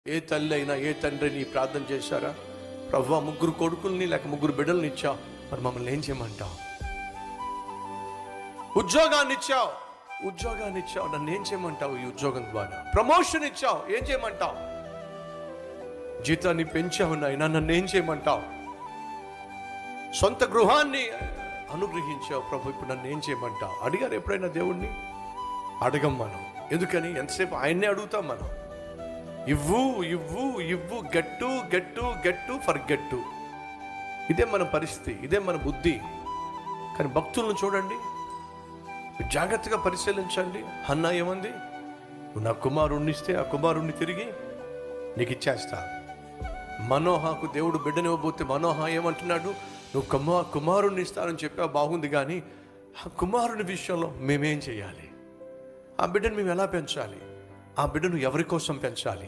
ఏ తల్లి అయినా ఏ తండ్రిని ప్రార్థన చేశారా? ప్రభువా, 3 కొడుకుల్ని లేక 3 బిడ్డల్ని ఇచ్చావు, మరి మమ్మల్ని ఏం చేయమంటావు? ఉద్యోగాన్ని ఇచ్చావు, నన్ను ఏం చేయమంటావు? ఈ ఉద్యోగం ద్వారా ప్రమోషన్ ఇచ్చావు, ఏం చేయమంటావు? జీతాన్ని పెంచావు నాయనా, నన్ను ఏం చేయమంటావు? సొంత గృహాన్ని అనుగ్రహించావు ప్రభు, ఇప్పుడు నన్ను ఏం చేయమంటావు? అడిగారు ఎప్పుడైనా దేవుణ్ణి? అడగం మనం. ఎందుకని? ఎంతసేపు ఆయన్నే అడుగుతాం మనం. ఇవ్వు ఇవ్వు ఇవ్వు, గెట్టు ఫర్గెట్టు. ఇదే మన పరిస్థితి, ఇదే మన బుద్ధి. కానీ భక్తులను చూడండి, జాగ్రత్తగా పరిశీలించండి. హన్నా ఏమంది? నువ్వు నా కుమారుణ్ణి ఇస్తే ఆ కుమారుణ్ణి తిరిగి నీకు ఇచ్చేస్తా. మనోహకు దేవుడు బిడ్డనివ్వబోతే మనోహ ఏమంటున్నాడు? నువ్వు కుమారుణ్ణి ఇస్తానని చెప్పా, బాగుంది, కానీ ఆ కుమారుని విషయంలో మేమేం చేయాలి? ఆ బిడ్డను మేము ఎలా పెంచాలి? ఆ బిడ్డను ఎవరి కోసం పెంచాలి?